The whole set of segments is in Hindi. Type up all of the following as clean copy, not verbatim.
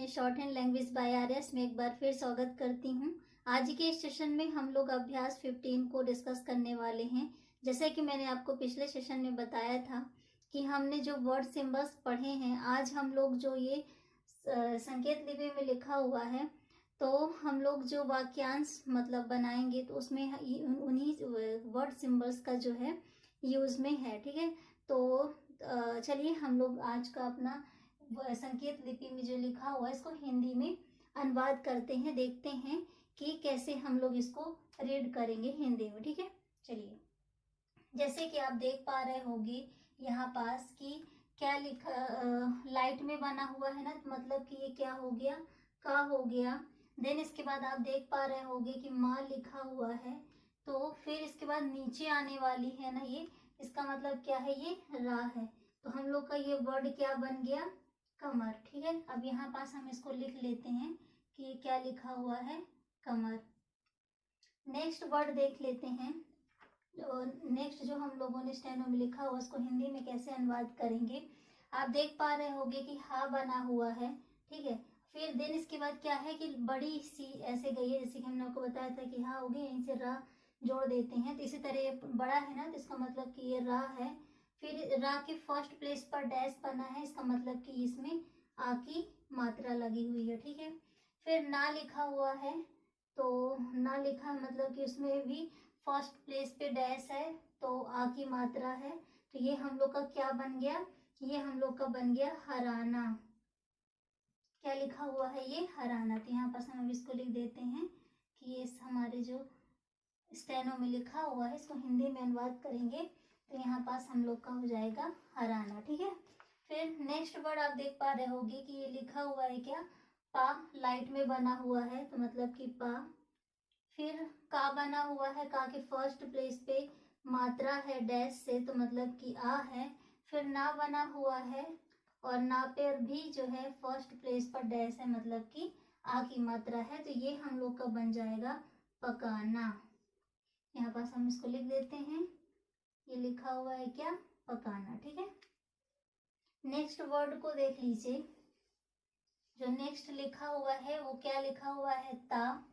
Short hand language by RS में एक बार फिर स्वागत करती हूँ। आज के इस सेशन में हम लोग अभ्यास 15 को डिस्कस करने वाले हैं। जैसे कि मैंने आपको पिछले सेशन में बताया था कि हमने जो वर्ड सिंबल्स पढ़े हैं, आज हम लोग जो ये संकेत लिपि में लिखा हुआ है, तो हम लोग जो वाक्यांश मतलब बनाएंगे तो उसमें उन्हीं वर्ड सिंबल्स का जो है यूज में है। ठीक है, तो चलिए हम लोग आज का अपना संकेत लिपि में जो लिखा हुआ है इसको हिंदी में अनुवाद करते हैं, देखते हैं कि कैसे हम लोग इसको रीड करेंगे हिंदी में। ठीक है, चलिए जैसे कि आप देख पा रहे होंगे यहाँ पास कि क्या लिखा लाइट में बना हुआ है ना, तो मतलब कि ये क्या हो गया, का हो गया। देन इसके बाद आप देख पा रहे होंगे कि माँ लिखा हुआ है, तो फिर इसके बाद नीचे आने वाली है ना ये, इसका मतलब क्या है, ये रा है। तो हम लोग का ये वर्ड क्या बन गया, कमर। ठीक है, अब यहाँ पास हम इसको लिख लेते हैं कि ये क्या लिखा हुआ है, कमर। नेक्स्ट वर्ड देख लेते हैं। नेक्स्ट जो हम लोगों ने स्टेनो में लिखा हुआ उसको हिंदी में कैसे अनुवाद करेंगे। आप देख पा रहे होंगे कि हा बना हुआ है। ठीक है, फिर देन इसके बाद क्या है कि बड़ी सी ऐसे गई है, जैसे कि हमने आपको बताया था कि हा होगी, यहीं से रा जोड़ देते हैं। तो इसी तरह ये बड़ा है ना, तो इसका मतलब कि ये रा है। फिर रा के फर्स्ट प्लेस पर डैश बना है, इसका मतलब कि इसमें आ की मात्रा लगी हुई है। ठीक है, फिर ना लिखा हुआ है, तो ना लिखा मतलब कि उसमें भी फर्स्ट प्लेस पे डैश है, तो आ की मात्रा है। तो ये हम लोग का क्या बन गया, ये हम लोग का बन गया हराना। क्या लिखा हुआ है, ये हराना। तो यहाँ पर हम इसको लिख देते हैं कि ये हमारे जो स्टेनो में लिखा हुआ है इसको हिंदी में अनुवाद करेंगे, तो यहाँ पास हम लोग का हो जाएगा हराना। ठीक है, फिर नेक्स्ट वर्ड आप देख पा रहे होंगे कि ये लिखा हुआ है क्या, पा लाइट में बना हुआ है, तो मतलब कि पा। फिर का बना हुआ है, का के फर्स्ट प्लेस पे मात्रा है डैश से, तो मतलब कि आ है। फिर ना बना हुआ है और ना पर भी जो है फर्स्ट प्लेस पर डैश है, मतलब कि आ की मात्रा है। तो ये हम लोग का बन जाएगा पकाना। यहाँ पास हम इसको लिख देते हैं, ये लिखा हुआ है क्या, पकाना। ठीक है, नेक्स्ट वर्ड को देख लीजिए। जो नेक्स्ट लिखा हुआ है वो क्या लिखा हुआ है, ता,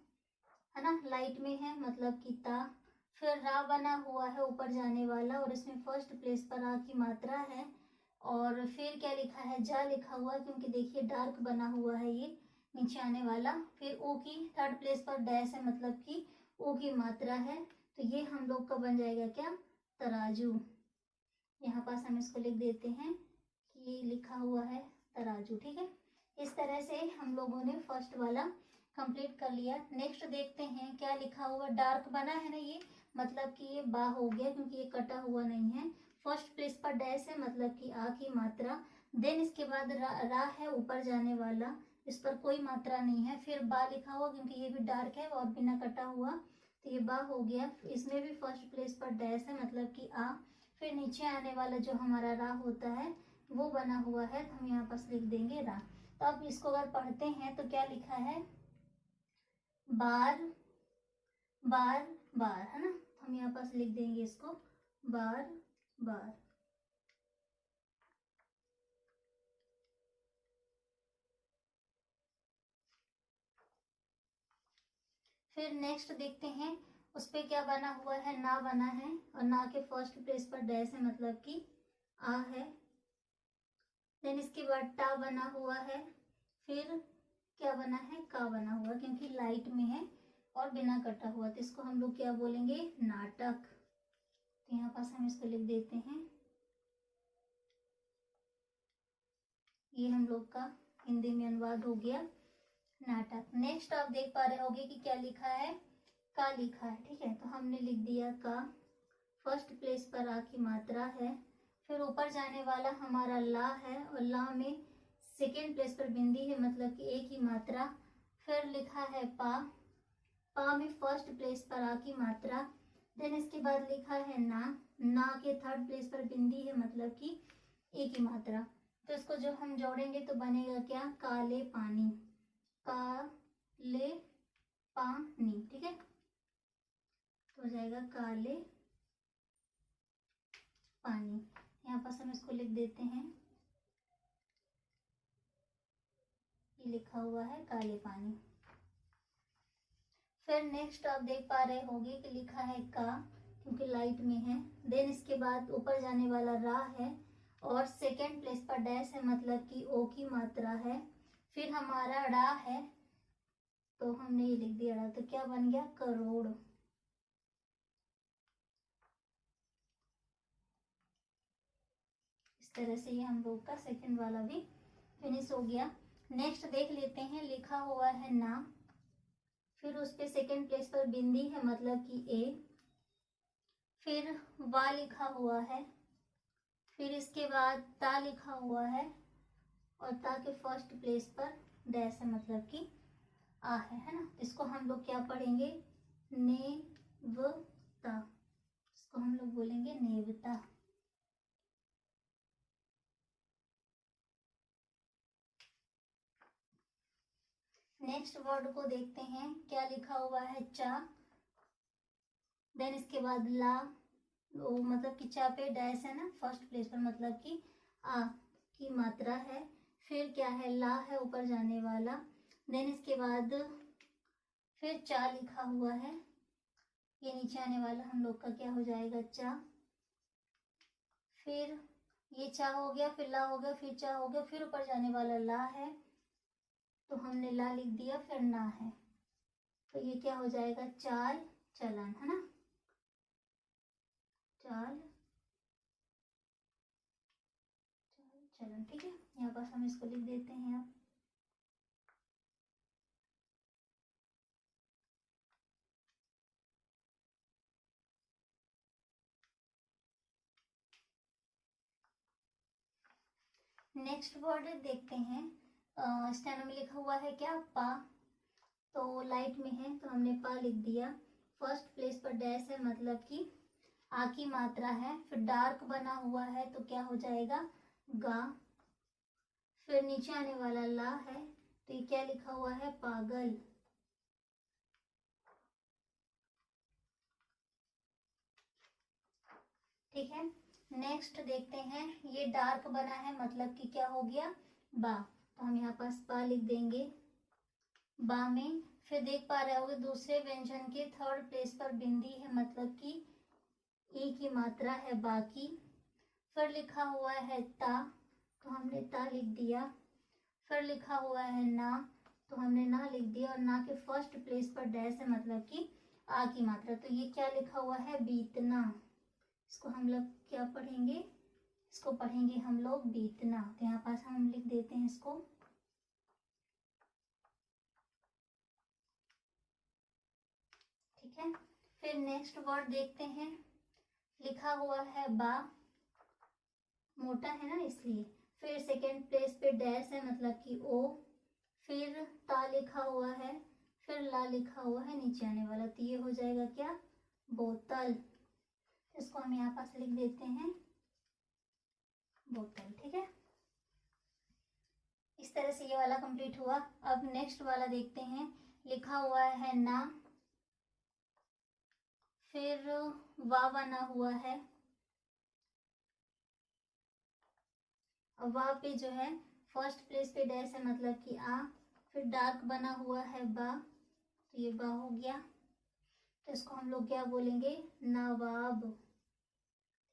है ना, लाइट में है मतलब कि ता। फिर रा बना हुआ है ऊपर जाने वाला, और इसमें फर्स्ट प्लेस पर आ की मात्रा है। और फिर क्या लिखा है, जा लिखा हुआ, क्योंकि देखिए डार्क बना हुआ है ये नीचे आने वाला। फिर ओ की थर्ड प्लेस पर डैश है, मतलब कि ओ की मात्रा है। तो ये हम लोग का बन जाएगा क्या, तराजू। यहाँ पास हम इसको लिख देते हैं कि ये लिखा हुआ है तराजू। ठीक है, इस तरह से हम लोगों ने फर्स्ट वाला कंप्लीट कर लिया। नेक्स्ट देखते हैं क्या लिखा हुआ, डार्क बना है ना ये, मतलब कि ये बा हो गया, क्योंकि ये कटा हुआ नहीं है। फर्स्ट प्लेस पर डैश है, मतलब कि आ की मात्रा। देन इसके बाद रा है ऊपर जाने वाला, इस पर कोई मात्रा नहीं है। फिर बा लिखा हुआ, क्योंकि ये भी डार्क है और बिना कटा हुआ, तो ये बा हो गया। इसमें भी फर्स्ट प्लेस पर डैश है, मतलब कि आ। फिर नीचे आने वाला जो हमारा रा होता है वो बना हुआ है, तो हम यहाँ पास लिख देंगे रा। तो अब इसको अगर पढ़ते हैं तो क्या लिखा है, बार बार बार, है ना। हम यहाँ पास लिख देंगे इसको बार बार। फिर नेक्स्ट देखते हैं उस पे क्या बना हुआ है, ना बना है, और ना के फर्स्ट प्लेस पर डैश है, मतलब कि आ है। देन इसके बाद टा बना हुआ है। फिर क्या बना है, का बना हुआ, क्योंकि लाइट में है और बिना कटा हुआ, तो इसको हम लोग क्या बोलेंगे, नाटक। तो यहाँ पास हम इसको लिख देते हैं, ये हम लोग का हिंदी में अनुवाद हो गया नाटक। नेक्स्ट आप देख पा रहे होंगे कि क्या लिखा है, का लिखा है। ठीक है, तो हमने लिख दिया का, फर्स्ट प्लेस पर आ की मात्रा है। फिर ऊपर जाने वाला हमारा ला है, और ला में सेकेंड प्लेस पर बिंदी है, मतलब कि एक ही मात्रा। फिर लिखा है पा, पा में फर्स्ट प्लेस पर आ की मात्रा। देन इसके बाद लिखा है ना, ना के थर्ड प्लेस पर बिंदी है, मतलब कि एक ही मात्रा। तो इसको जो हम जोड़ेंगे तो बनेगा क्या, काले पानी, काले पानी। ठीक है, तो हो जाएगा काले पानी। यहाँ पास हम इसको लिख देते हैं, ये लिखा हुआ है काले पानी। फिर नेक्स्ट आप देख पा रहे होंगे कि लिखा है का, क्योंकि लाइट में है। देन इसके बाद ऊपर जाने वाला रा है और सेकेंड प्लेस पर डैश है, मतलब कि ओ की मात्रा है। फिर हमारा ड़ा है, तो हमने ये लिख दिया ड़ा, तो क्या बन गया करोड़। इस तरह से ये हम लोग का सेकंड वाला भी फिनिश हो गया। नेक्स्ट देख लेते हैं, लिखा हुआ है ना, फिर उस पे सेकेंड प्लेस पर बिंदी है, मतलब कि ए। फिर वा लिखा हुआ है, फिर इसके बाद ता लिखा हुआ है और ता के फर्स्ट प्लेस पर डैश है, मतलब कि आ है ना। इसको हम लोग क्या पढ़ेंगे, नेवता। इसको हम लोग बोलेंगे नेवता। नेक्स्ट वर्ड को देखते हैं, क्या लिखा हुआ है चा। देन इसके बाद ला, वो मतलब कि चा पे डैश है ना फर्स्ट प्लेस पर, मतलब कि आ की मात्रा है। फिर क्या है ला है ऊपर जाने वाला। देन इसके बाद फिर चा लिखा हुआ है, ये नीचे आने वाला हम लोग का क्या हो जाएगा चा। फिर ये चा हो गया, फिर ला हो गया, फिर चा हो गया, फिर ऊपर जाने वाला ला है, तो हमने ला लिख दिया, फिर ना है, तो ये क्या हो जाएगा चाल चलन, है ना। चाल चलन, ठीक है। यहाँ पास हम इसको लिख देते हैं अब। नेक्स्ट वर्ड देखते हैं, स्टेनो में लिखा हुआ है क्या पा, तो लाइट में है तो हमने पा लिख दिया। फर्स्ट प्लेस पर डैश है, मतलब कि आ की मात्रा है। फिर डार्क बना हुआ है तो क्या हो जाएगा गा। फिर नीचे आने वाला ला है, तो ये क्या लिखा हुआ है पागल। ठीक है। नेक्स्ट देखते हैं, ये डार्क बना है, मतलब कि क्या हो गया बा, तो हम यहाँ पास बा लिख देंगे बा में। फिर देख पा रहे होगे दूसरे व्यंजन के थर्ड प्लेस पर बिंदी है, मतलब कि ई की मात्रा है बाकी। फिर लिखा हुआ है ता, तो हमने ता लिख दिया। फिर लिखा हुआ है ना, तो हमने ना लिख दिया, और ना के फर्स्ट प्लेस पर डैश है, मतलब कि आ की मात्रा, तो ये क्या लिखा हुआ है बीतना। इसको हम लोग क्या पढ़ेंगे, इसको पढ़ेंगे हम लोग बीतना, तो यहाँ पास हम लिख देते हैं इसको। ठीक है। फिर नेक्स्ट वर्ड देखते हैं, लिखा हुआ है बा, मोटा है ना इसलिए। फिर सेकेंड प्लेस पे डैश है, मतलब कि ओ। फिर ता लिखा हुआ है, फिर ला लिखा हुआ है नीचे आने वाला, तो ये हो जाएगा क्या बोतल। इसको हम यहाँ पास लिख देते हैं बोतल। ठीक है, इस तरह से ये वाला कंप्लीट हुआ। अब नेक्स्ट वाला देखते हैं, लिखा हुआ है ना, फिर वा बना हुआ है, वहाँ पे जो है फर्स्ट प्लेस पे डैश है, मतलब कि आ। फिर डार्क बना हुआ है बा, तो ये बा हो गया, तो इसको हम लोग क्या बोलेंगे नवाब।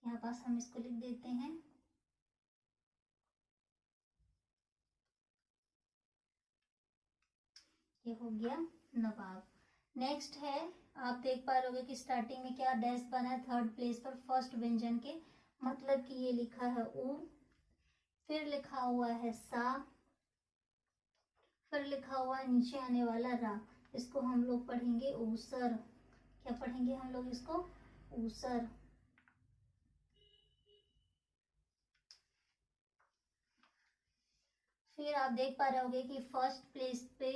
यहाँ पास हम इसको लिख देते हैं। ये हो गया नवाब। नेक्स्ट है, आप देख पा रहे कि स्टार्टिंग में क्या डैश बना है थर्ड प्लेस पर फर्स्ट व्यंजन के, मतलब कि ये लिखा है ऊ। फिर लिखा हुआ है सा, फिर लिखा हुआ है नीचे आने वाला रा, इसको हम लोग पढ़ेंगे ऊसर। क्या पढ़ेंगे हम लोग इसको ऊसर। फिर आप देख पा रहे होगे कि फर्स्ट प्लेस पे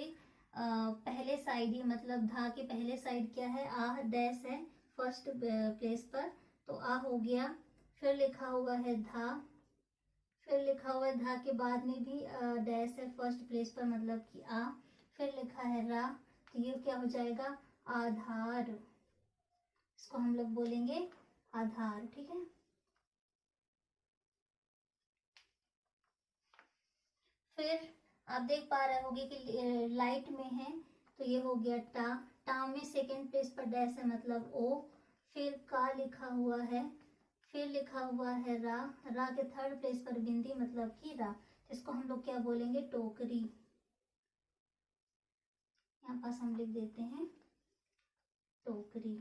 पहले साइड ही, मतलब धा के पहले साइड क्या है आ डैश है फर्स्ट प्लेस पर, तो आ हो गया। फिर लिखा हुआ है धा, फिर लिखा हुआ है धा के बाद में भी डैश है फर्स्ट प्लेस पर, मतलब कि आ। फिर लिखा है रा, तो ये क्या हो जाएगा आधार। इसको हम लोग बोलेंगे आधार। ठीक है। फिर आप देख पा रहे होंगे कि लाइट में है, तो ये हो गया टा। टा में सेकेंड प्लेस पर डैश है मतलब ओ, फिर का लिखा हुआ है, फिर लिखा हुआ है रा। रा के थर्ड प्लेस पर बिंदी मतलब कि रा, इसको हम लोग क्या बोलेंगे, टोकरी। यहाँ पास हम लिख देते हैं टोकरी।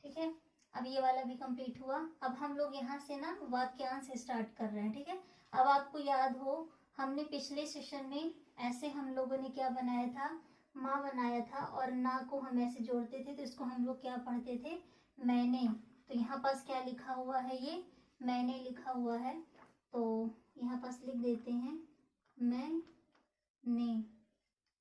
ठीक है, अब ये वाला भी कंप्लीट हुआ। अब हम लोग यहाँ से ना वाक्यांश स्टार्ट कर रहे हैं। ठीक है, अब आपको याद हो हमने पिछले सेशन में ऐसे हम लोगों ने क्या बनाया था, माँ बनाया था, और ना को हम ऐसे जोड़ते थे, तो इसको हम लोग क्या पढ़ते थे, मैंने। तो यहाँ पास क्या लिखा हुआ है, ये मैंने लिखा हुआ है, तो यहाँ पास लिख देते हैं मैंने।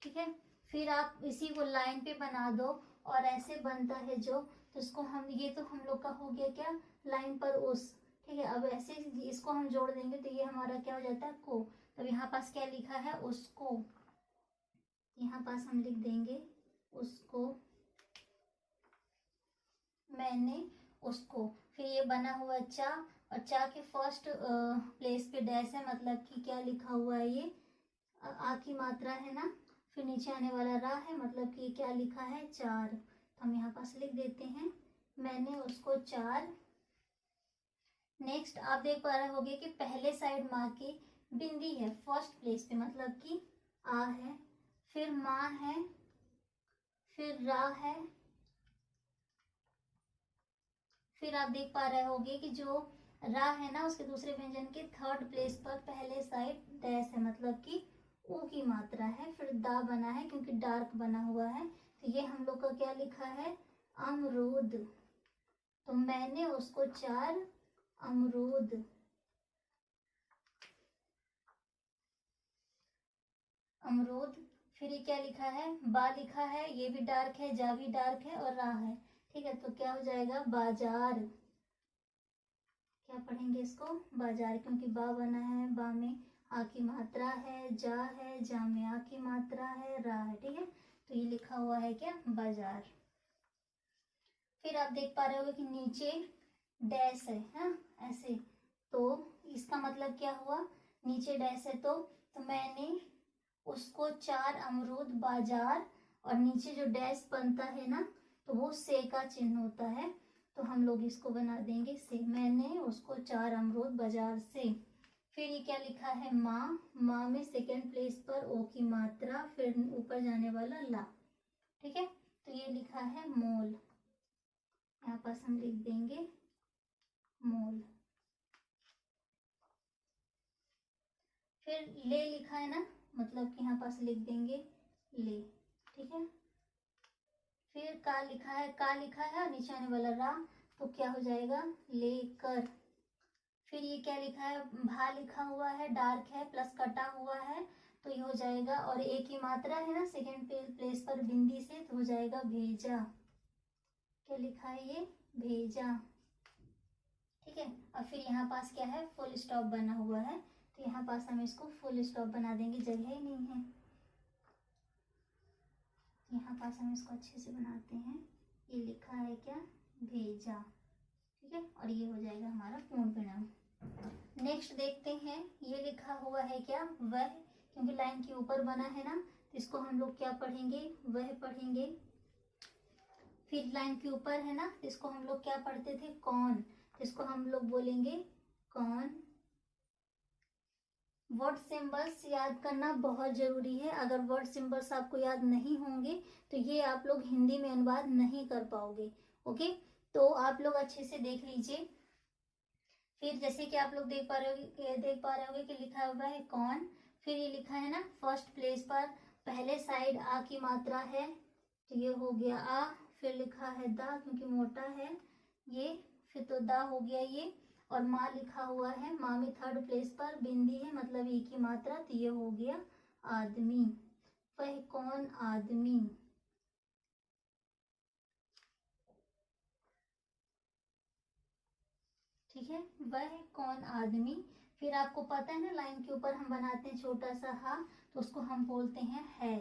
ठीक है, फिर आप इसी को लाइन पे बना दो, और ऐसे बनता है जो, तो इसको हम, ये तो हम लोग का हो गया क्या, लाइन पर उस। ठीक है, अब ऐसे इसको हम जोड़ देंगे तो ये हमारा क्या हो जाता है, को। तो यहाँ पास क्या लिखा है, उसको। यहाँ पास हम लिख देंगे उसको, मैंने उसको। फिर ये बना हुआ चा, और चा के फर्स्ट प्लेस पे डैश है मतलब कि क्या लिखा हुआ है, ये आ की मात्रा है ना। फिर नीचे आने वाला रा है मतलब कि क्या लिखा है, चार। तो हम यहाँ पास लिख देते हैं मैंने उसको चार। नेक्स्ट आप देख पा रहे होंगे कि पहले साइड माँ की बिंदी है फर्स्ट प्लेस पे मतलब कि आ है, फिर माँ है, फिर रा है, फिर आप देख पा रहे होंगे कि जो रा है ना उसके दूसरे व्यंजन के थर्ड प्लेस पर पहले साइड डैश है मतलब कि ऊ की मात्रा है, फिर दा बना है क्योंकि डार्क बना हुआ है, तो ये हम लोग का क्या लिखा है, अमरूद। तो मैंने उसको चार अमरूद, अमरूद। फिर ये क्या लिखा है, बा लिखा है, ये भी डार्क है, जा भी डार्क है, और रा है। ठीक है, तो क्या हो जाएगा, बाजार। क्या पढ़ेंगे इसको, बाजार, क्योंकि बा बना है, बा में आ की मात्रा है, जा है, जा में आ की मात्रा है, रा है। ठीक है, तो ये लिखा हुआ है क्या, बाजार। फिर आप देख पा रहे होगे कि नीचे डैश है, हाँ ऐसे, तो इसका मतलब क्या हुआ, नीचे डैश है, तो मैंने उसको चार अमरूद बाजार, और नीचे जो डैश बनता है ना, तो वो से का चिन्ह होता है, तो हम लोग इसको बना देंगे से। मैंने उसको चार अमरूद बाजार से। फिर ये क्या लिखा है, माँ। माँ में सेकेंड प्लेस पर ओ की मात्रा, फिर ऊपर जाने वाला ला। ठीक है, तो ये लिखा है मोल। यहाँ पास हम लिख देंगे मोल। फिर ले लिखा है ना, मतलब कि यहाँ पास लिख देंगे ले। ठीक है, फिर का लिखा है, का लिखा है और नीचे आने वाला रा, तो क्या हो जाएगा, लेकर। फिर ये क्या लिखा है, भा लिखा हुआ है, डार्क है, प्लस कटा हुआ है, तो ये हो जाएगा, और एक ही मात्रा है ना सेकेंड प्लेस पर बिंदी से, तो हो जाएगा भेजा। क्या लिखा है, ये भेजा। ठीक है, और फिर यहाँ पास क्या है, फुल स्टॉप बना हुआ है, तो यहाँ पास हम इसको फुल स्टॉप बना देंगे, जगह ही नहीं है। यहाँ पास हम इसको अच्छे से बनाते हैं, ये लिखा है क्या, भेजा। ठीक है, और ये हो जाएगा हमारा पूर्ण विराम। नेक्स्ट देखते हैं, ये लिखा हुआ है क्या, वह, क्योंकि लाइन के ऊपर बना है ना, तो इसको हम लोग क्या पढ़ेंगे, वह पढ़ेंगे। फिर लाइन के ऊपर है ना, तो इसको हम लोग क्या पढ़ते थे, कौन, तो इसको हम लोग बोलेंगे कौन। वर्ड सिंबल्स याद करना बहुत जरूरी है, अगर वर्ड सिंबल्स आपको याद नहीं होंगे तो ये आप लोग हिंदी में अनुवाद नहीं कर पाओगे। ओके, तो आप लोग अच्छे से देख लीजिए। फिर जैसे कि आप लोग देख पा रहे होंगे कि लिखा हुआ है कौन, फिर ये लिखा है ना फर्स्ट प्लेस पर पहले साइड आ की मात्रा है, तो ये हो गया आ। फिर लिखा है दा क्योंकि मोटा है ये, फिर तो दा हो गया ये, और माँ लिखा हुआ है, माँ में थर्ड प्लेस पर बिंदी है मतलब ई की मात्रा, तो ये हो गया आदमी। वह कौन आदमी। ठीक है, वह कौन आदमी। फिर आपको पता है ना लाइन के ऊपर हम बनाते हैं छोटा सा हा, तो उसको हम बोलते हैं है,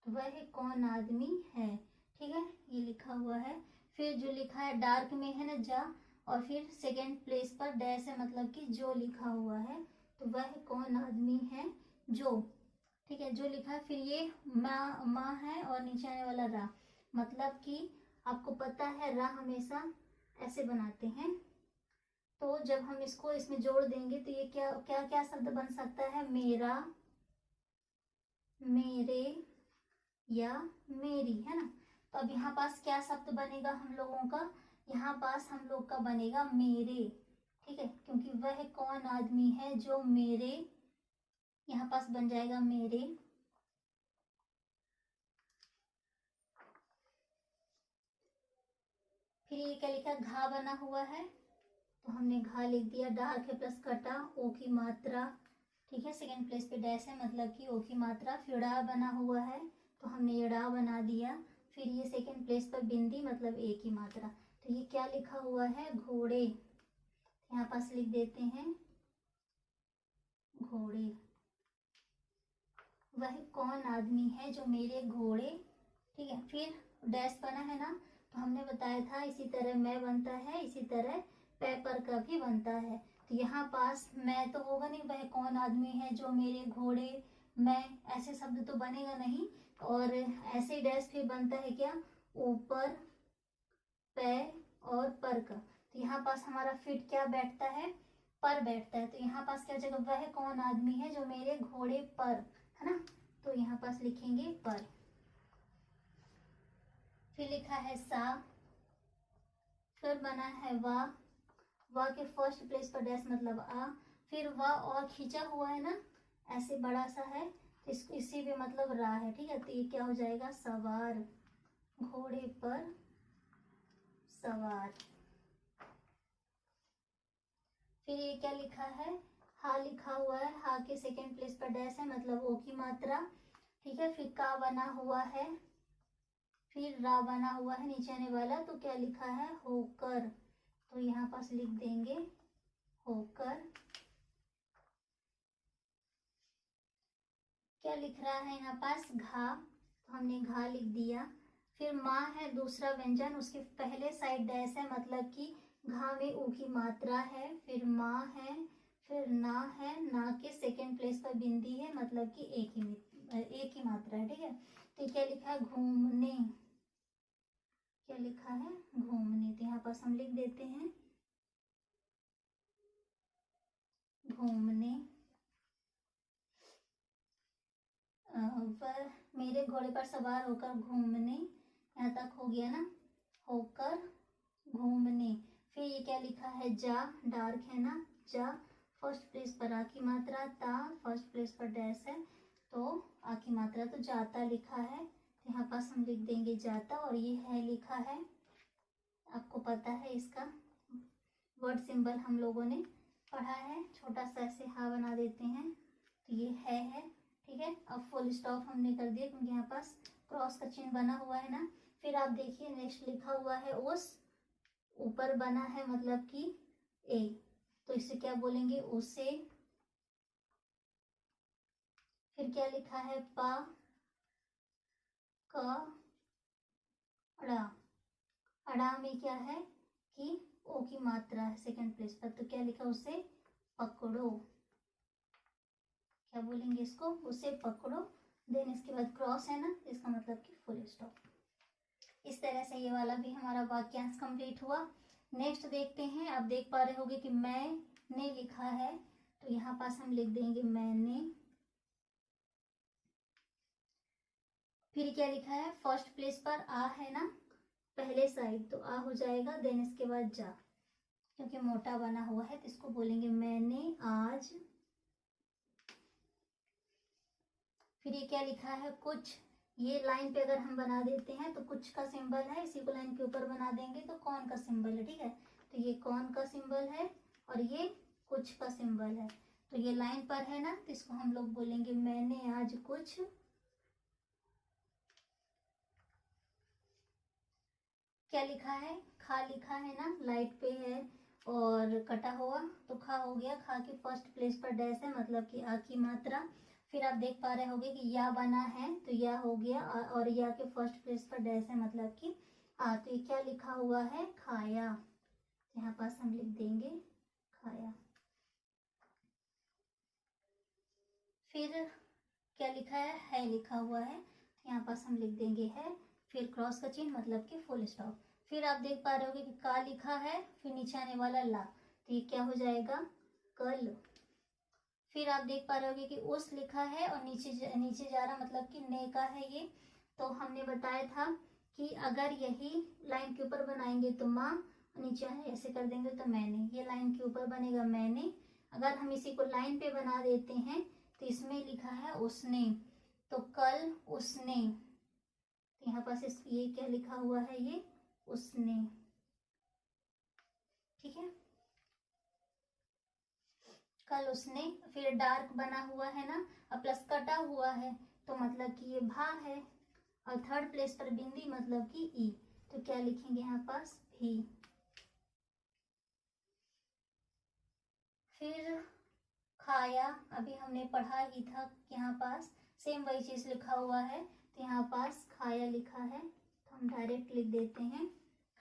तो वह कौन आदमी है। ठीक है, ये लिखा हुआ है। फिर जो लिखा है डार्क में है ना जा, और फिर सेकेंड प्लेस पर डैश है मतलब कि जो लिखा हुआ है, तो वह कौन आदमी है जो, ठीक है, जो लिखा है। फिर ये माँ है और नीचे आने वाला रा, मतलब कि आपको पता है रा हमेशा ऐसे बनाते हैं, तो जब हम इसको इसमें जोड़ देंगे तो ये क्या क्या क्या शब्द बन सकता है, मेरा, मेरे या मेरी, है ना। तो अब यहाँ पास क्या शब्द बनेगा हम लोगों का, यहाँ पास हम लोग का बनेगा मेरे, ठीक है, क्योंकि वह कौन आदमी है जो मेरे, यहाँ पास बन जाएगा मेरे। फिर ये क्या लिखा, घा बना हुआ है, तो हमने घा लिख दिया, डार्क है प्लस कटा, ओ की मात्रा, ठीक है, सेकंड प्लेस पे डैश है मतलब कि ओ की मात्रा। फिर डा बना हुआ है तो हमने ये डा बना दिया, फिर ये सेकंड प्लेस पर बिंदी मतलब ए की मात्रा। तो ये क्या लिखा हुआ है, घोड़े, यहाँ पास लिख देते हैं घोड़े। वह कौन आदमी है जो मेरे घोड़े, ठीक है। फिर डैश बना है ना, तो हमने बताया था इसी तरह मैं बनता है, इसी तरह पेपर का भी बनता है। तो यहाँ पास मैं तो होगा नहीं, वह कौन आदमी है जो मेरे घोड़े, मैं ऐसे शब्द तो बनेगा नहीं, और ऐसे डैश फिर बनता है क्या, ऊपर, पे और पर का। तो यहाँ पास हमारा फिट क्या बैठता है, पर बैठता है। तो यहाँ पास क्या जगह, वह कौन आदमी है जो मेरे घोड़े पर, है ना, तो यहाँ पास लिखेंगे पर। फिर लिखा है सा, फिर बना है वा के फर्स्ट प्लेस पर डैश मतलब आ, फिर वा और खींचा हुआ है ना, ऐसे बड़ा सा है, तो इसको इसी पे मतलब रा है, ठीक है। तो ये क्या हो जाएगा, सवार, घोड़े पर सवार। फिर ये क्या लिखा है, हा लिखा हुआ है, हा के सेकेंड प्लेस पर डैश है मतलब ओ की मात्रा, ठीक है। फिर का बना हुआ है, फिर रा बना हुआ है नीचे आने वाला, तो क्या लिखा है, होकर, तो यहाँ पास लिख देंगे होकर। क्या लिख रहा है यहाँ पास, घा, तो हमने घा लिख दिया। फिर माँ है दूसरा व्यंजन, उसके पहले साइड डैश है मतलब कि घा में ऊ की मात्रा है, फिर माँ है, फिर ना है, ना के सेकेंड प्लेस पर बिंदी है मतलब कि एक ही मात्रा है, ठीक है। तो क्या लिखा है, घूमने, क्या लिखा है, घूमने, तो यहाँ पास हम लिख देते हैं घूमने। पर मेरे घोड़े पर सवार होकर घूमने, यहाँ तक हो गया ना, होकर घूमने। फिर ये क्या लिखा है, जा, डार्क है ना, जा, फर्स्ट प्लेस पर आ की मात्रा, ता फर्स्ट प्लेस पर डैश है, तो आ की मात्रा, तो जाता लिखा है, तो यहाँ पास हम लिख देंगे जाता। और ये है लिखा है, आपको पता है इसका वर्ड सिंबल हम लोगों ने पढ़ा है, छोटा सा ऐसे हा बना देते हैं, तो ये है, ठीक है। अब फुल स्टॉप हमने कर दिया क्योंकि यहाँ पास क्रॉस का चिन्ह बना हुआ है ना। फिर आप देखिए नेक्स्ट लिखा हुआ है उस, ऊपर बना है मतलब कि ए, तो इसे क्या बोलेंगे, उसे। फिर क्या लिखा है, पा, क, अड़ा, अड़ा में क्या है कि ओ की मात्रा है सेकंड प्लेस पर, तो क्या लिखा, उसे पकड़ो, क्या बोलेंगे इसको, उसे पकड़ो। देन इसके बाद क्रॉस है ना, इसका मतलब कि फुल स्टॉप। इस तरह से ये वाला भी हमारा वाक्यांश कंप्लीट हुआ। नेक्स्ट देखते हैं, आप देख पा रहे होगे कि मैंने लिखा है, तो यहाँ पास हम लिख देंगे मैंने। फिर क्या लिखा है, फर्स्ट प्लेस पर आ है ना, पहले साइड, तो आ हो जाएगा, देन इसके बाद जा, क्योंकि मोटा बना हुआ है तो इसको बोलेंगे मैंने आज। फिर ये क्या लिखा है, कुछ, ये लाइन पे अगर हम बना देते हैं तो कुछ का सिंबल है, इसी को लाइन के ऊपर बना देंगे तो कौन का सिंबल है, ठीक है। तो ये कौन का सिंबल है और ये कुछ का सिंबल है, तो ये लाइन पर है ना, तो इसको हम लोग बोलेंगे मैंने आज कुछ। क्या लिखा है, खा लिखा है ना, लाइट पे है और कटा हुआ, तो खा हो गया, खा के फर्स्ट प्लेस पर डैश है मतलब कि आ की मात्रा। फिर आप देख पा रहे होंगे कि या बना है, तो या हो गया, और या के फर्स्ट प्लेस पर डैश है मतलब कि आ, तो ये क्या लिखा हुआ है, खाया, यहाँ पास हम लिख देंगे खाया। फिर क्या लिखा है लिखा हुआ है, तो यहाँ पास हम लिख देंगे है, फिर क्रॉस का चिन्ह मतलब कि फुल स्टॉप। फिर आप देख पा रहे होगे कि का लिखा है, फिर नीचे आने वाला ला, तो ये क्या हो जाएगा, कल। फिर आप देख पा रहे होगे कि उस लिखा है और नीचे जा रहा मतलब कि ने का है ये। तो हमने बताया था कि अगर यही लाइन के ऊपर बनाएंगे तो माँ, नीचे ऐसे कर देंगे तो मैंने, ये लाइन के ऊपर बनेगा मैंने। अगर हम इसी को लाइन पे बना देते हैं तो इसमें लिखा है उसने, तो कल उसने, तो यहाँ पास ये क्या लिखा हुआ है, ये उसने। ठीक है, कल उसने। फिर डार्क बना हुआ है ना, अब प्लस कटा हुआ है तो मतलब कि ये भा है, और थर्ड प्लेस पर बिंदी मतलब कि ई, तो क्या लिखेंगे यहाँ पास, भी। फिर खाया, अभी हमने पढ़ा ही था, यहाँ पास सेम वही चीज लिखा हुआ है, तो यहाँ पास खाया लिखा है, तो हम डायरेक्ट लिख देते हैं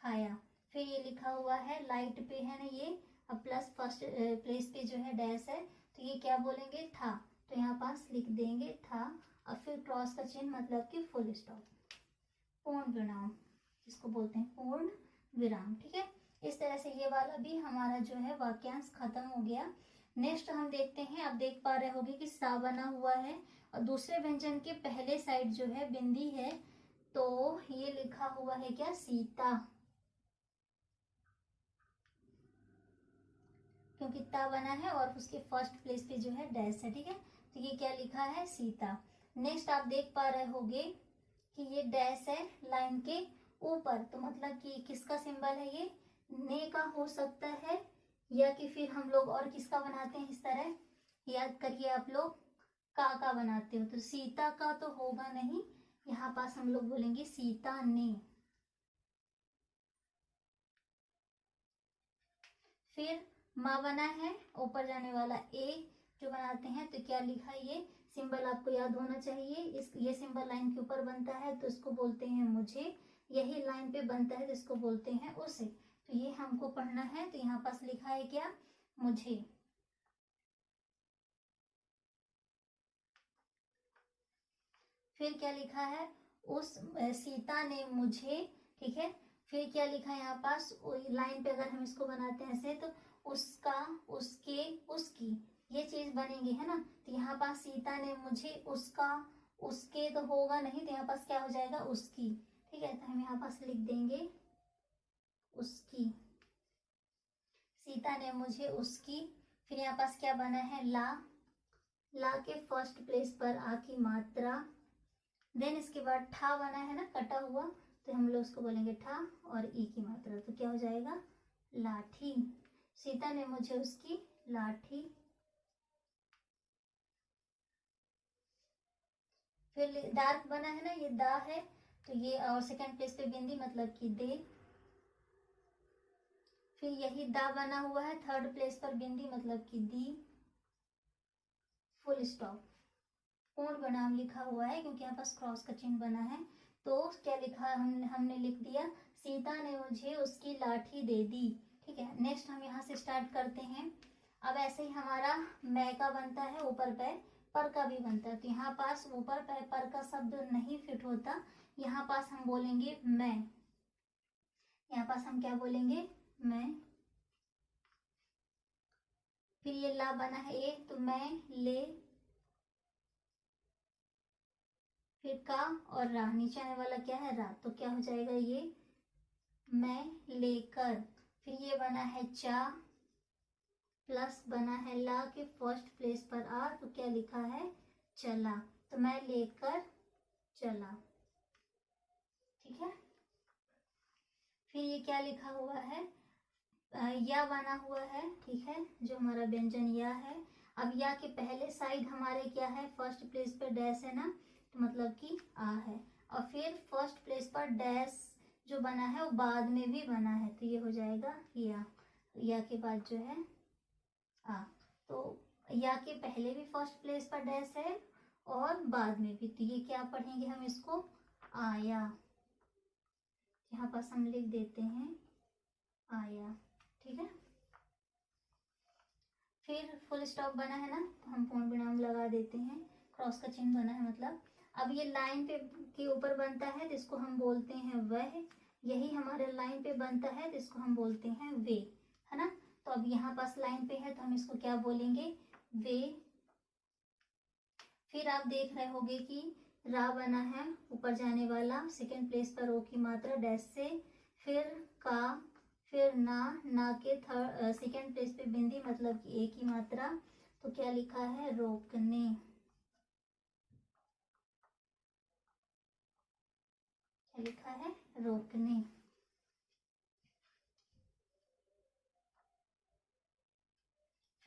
खाया। फिर ये लिखा हुआ है लाइट पे है ना ये, अब प्लस फर्स्ट प्लेस पे जो है डैश है, तो ये क्या बोलेंगे, था, तो यहाँ पास लिख देंगे था। और फिर क्रॉस का चिन्ह मतलब कि फुल स्टॉप, पूर्ण विराम, जिसको बोलते हैं पूर्ण विराम। ठीक है, इस तरह से ये वाला भी हमारा जो है वाक्यांश खत्म हो गया। नेक्स्ट हम देखते हैं, आप देख पा रहे होगे कि सा बना हुआ है और दूसरे व्यंजन के पहले साइड जो है बिंदी है, तो ये लिखा हुआ है क्या, सीता, क्योंकि ता बना है और उसके फर्स्ट प्लेस पे जो है डैश है। ठीक है, तो ये क्या लिखा है, सीता। नेक्स्ट आप देख पा रहे होगे कि ये डैश है लाइन के ऊपर, तो मतलब कि किसका सिंबल है ये, ने का हो सकता है, या कि फिर हम लोग और किसका बनाते हैं इस तरह, याद करिए आप लोग, का बनाते हो, तो सीता का तो होगा नहीं, यहाँ पास हम लोग बोलेंगे सीता ने। फिर माँ बना है, ऊपर जाने वाला ए जो बनाते हैं, तो क्या लिखा है, ये सिंबल आपको याद होना चाहिए, इस ये सिंबल लाइन के ऊपर बनता है तो इसको बोलते हैं मुझे, यही लाइन पे बनता है तो इसको बोलते हैं उसे, तो ये हमको पढ़ना है, तो यहाँ पास लिखा है क्या, मुझे। फिर क्या लिखा है, उस सीता ने मुझे। ठीक है, फिर क्या लिखा है यहाँ पास, लाइन पे अगर हम इसको बनाते हैं ऐसे, तो उसका, उसके, उसकी, ये चीज बनेगी है ना, तो यहाँ पास सीता ने मुझे, उसका, उसके तो होगा नहीं, तो यहाँ पास क्या हो जाएगा, उसकी। ठीक है, तो हम यहाँ पास लिख देंगे उसकी, सीता ने मुझे उसकी। फिर यहाँ पास क्या बना है, ला, ला के फर्स्ट प्लेस पर आ की मात्रा, देन इसके बाद ठा बना है ना कटा हुआ, तो हम लोग उसको बोलेंगे ठा, और ई की मात्रा, तो क्या हो जाएगा, लाठी। सीता ने मुझे उसकी लाठी। फिर डार्क बना है ना, ये दा है, तो ये और सेकंड प्लेस पे बिंदी मतलब कि दे। फिर यही दा बना हुआ है, थर्ड प्लेस पर बिंदी मतलब कि दी, फुल स्टॉप। पूर्ण विराम लिखा हुआ है क्योंकि यहाँ पास क्रॉस का चिन्ह बना है, तो क्या लिखा है, हमने लिख दिया, सीता ने मुझे उसकी लाठी दे दी। ठीक है, नेक्स्ट हम यहाँ से स्टार्ट करते हैं। अब ऐसे ही हमारा मैं का बनता है ऊपर पैर, पर का भी बनता है, तो यहाँ पास ऊपर पैर पर का शब्द नहीं फिट होता, यहाँ पास हम बोलेंगे मैं, यहाँ पास हम क्या बोलेंगे, मैं। फिर ये ला बना है ए, तो मैं ले। फिर का और रा, नीचे आने वाला क्या है, रा, तो क्या हो जाएगा, ये मैं लेकर। फिर ये बना है चा, प्लस बना है ला के फर्स्ट प्लेस पर आ, तो क्या लिखा है, चला, तो मैं लेकर चला। ठीक है, फिर ये क्या लिखा हुआ है, या बना हुआ है। ठीक है, जो हमारा व्यंजन या है। अब या के पहले साइड हमारे क्या है, फर्स्ट प्लेस पर डैश है ना, तो मतलब कि आ है, और फिर फर्स्ट प्लेस पर डैश जो बना है वो बाद में भी बना है, तो ये हो जाएगा या के बाद जो है आ, तो या के पहले भी फर्स्ट प्लेस पर डैश है और बाद में भी, तो ये क्या पढ़ेंगे हम इसको, आया। यहाँ पास हम लिख देते हैं आया। ठीक है, फिर फुल स्टॉप बना है ना, तो हम पूर्ण विराम लगा देते हैं, क्रॉस का चिन्ह बना है मतलब। अब ये लाइन पे के ऊपर बनता है तो इसको हम बोलते हैं वह, यही हमारे लाइन पे बनता है तो इसको हम बोलते हैं वे, है ना। तो अब यहाँ पास लाइन पे है तो हम इसको क्या बोलेंगे, वे। फिर आप देख रहे होंगे कि रा बना है ऊपर जाने वाला, सेकेंड प्लेस पर ओ की मात्रा डैश से, फिर का, फिर ना के थर्ड सेकेंड प्लेस पे बिंदी मतलब कि ए की मात्रा, तो क्या लिखा है, रोकने। क्या लिखा है, रोकने।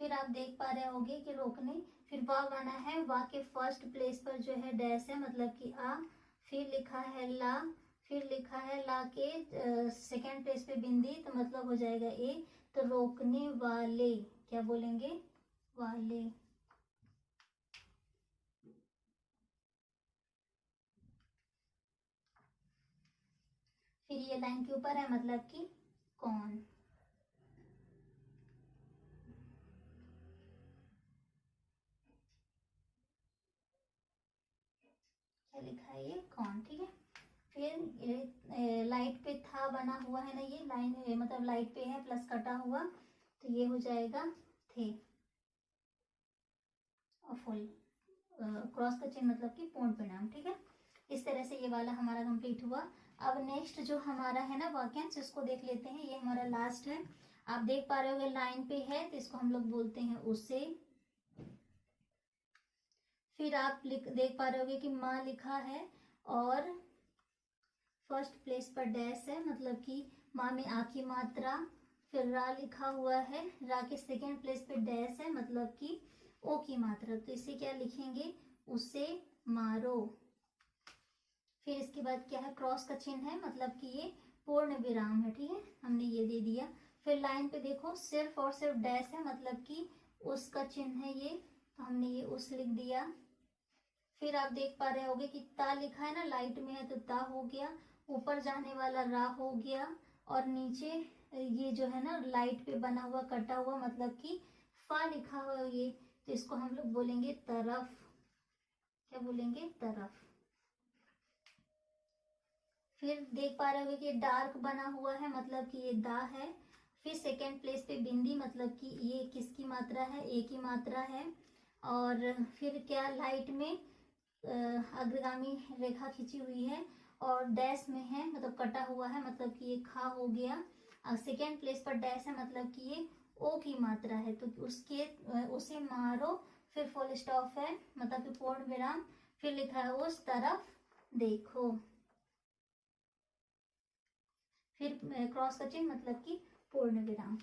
फिर आप देख पा रहे होंगे कि रोकने, फिर वाह बना है, वाह के फर्स्ट प्लेस पर जो है डैश है मतलब कि आ, फिर लिखा है ला, फिर लिखा है ला के सेकेंड प्लेस पे बिंदी तो मतलब हो जाएगा ए, तो रोकने वाले, क्या बोलेंगे, वाले। फिर ये लाइन के ऊपर है मतलब कि कौन। क्या लिखा है, ये कौन, ठीक है। फिर ये लाइट पे था बना हुआ है ना, ये लाइन मतलब लाइट पे है प्लस कटा हुआ, तो ये हो जाएगा थे, और फुल क्रॉस का चिन्ह मतलब कि पूर्ण विराम, ठीक है। इस तरह से ये वाला हमारा कंप्लीट हुआ। अब नेक्स्ट जो हमारा है ना वाक्यांश, इसको देख लेते हैं, ये हमारा लास्ट है। आप देख पा रहे होंगे लाइन पे है तो इसको हम लोग बोलते हैं उसे। फिर आप देख पा रहे होंगे कि माँ लिखा है और फर्स्ट प्लेस पर डैश है मतलब कि माँ में आ की मात्रा, फिर रा लिखा हुआ है, रा के सेकेंड प्लेस पे डैश है मतलब कि ओ की मात्रा, तो इसे क्या लिखेंगे, उसे मारो। फिर इसके बाद क्या है, क्रॉस का चिन्ह है मतलब कि ये पूर्ण विराम है, ठीक है, हमने ये दे दिया। फिर लाइन पे देखो सिर्फ और सिर्फ डैश है मतलब कि उसका चिन्ह है ये, तो हमने ये उस लिख दिया। फिर आप देख पा रहे होगे कि ता लिखा है ना, लाइट में है तो ता हो गया, ऊपर जाने वाला रा हो गया, और नीचे ये जो है ना लाइट पे बना हुआ कटा हुआ मतलब कि फा लिखा हुआ ये, तो इसको हम लोग बोलेंगे तरफ। क्या बोलेंगे, तरफ। फिर देख पा रहे होगे कि डार्क बना हुआ है मतलब कि ये दा है, फिर सेकेंड प्लेस पे बिंदी मतलब कि ये किसकी मात्रा है, ए की मात्रा है, और फिर क्या लाइट में अग्रगामी रेखा खींची हुई है, और डैश में है मतलब कटा हुआ है मतलब कि ये खा हो गया, और सेकेंड प्लेस पर डैश है मतलब कि ये ओ की मात्रा है, तो उसके उसे मारो, फिर फुल स्टॉप है मतलब कि पूर्ण विराम, फिर लिखा है उस तरफ देखो, फिर क्रॉस का चिन्ह मतलब कि पूर्ण विराम।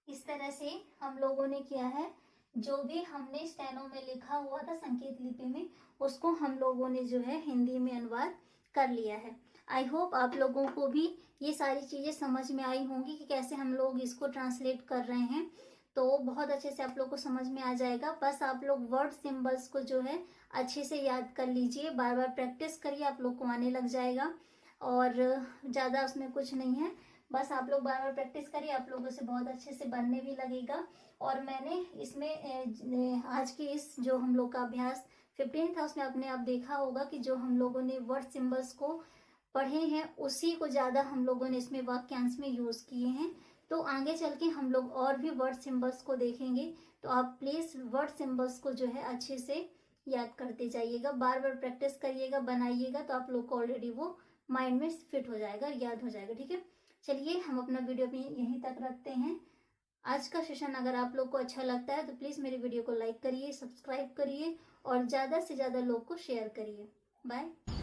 इस तरह से हम लोगों ने किया है, जो भी हमने स्टेनो में लिखा हुआ था संकेत लिपि में, उसको हम लोगों ने जो है हिंदी में अनुवाद कर लिया है। आई होप आप लोगों को भी ये सारी चीज़ें समझ में आई होंगी कि कैसे हम लोग इसको ट्रांसलेट कर रहे हैं, तो बहुत अच्छे से आप लोग को समझ में आ जाएगा। बस आप लोग वर्ड सिंबल्स को जो है अच्छे से याद कर लीजिए, बार बार प्रैक्टिस करिए, आप लोग को आने लग जाएगा, और ज़्यादा उसमें कुछ नहीं है, बस आप लोग बार बार प्रैक्टिस करिए, आप लोगों से बहुत अच्छे से बनने भी लगेगा। और मैंने इसमें आज की इस जो हम लोग का अभ्यास 15 था, उसमें आपने आप देखा होगा कि जो हम लोगों ने वर्ड सिंबल्स को पढ़े हैं उसी को ज़्यादा हम लोगों ने इसमें वाक्यांश में यूज़ किए हैं। तो आगे चल के हम लोग और भी वर्ड सिंबल्स को देखेंगे, तो आप प्लीज़ वर्ड सिंबल्स को जो है अच्छे से याद करते जाइएगा, बार बार प्रैक्टिस करिएगा, बनाइएगा, तो आप लोग को ऑलरेडी वो माइंड में फिट हो जाएगा, याद हो जाएगा, ठीक है। चलिए हम अपना वीडियो भी यहीं तक रखते हैं। आज का सेशन अगर आप लोग को अच्छा लगता है तो प्लीज़ मेरी वीडियो को लाइक करिए, सब्सक्राइब करिए, और ज़्यादा से ज़्यादा लोग को शेयर करिए। बाय।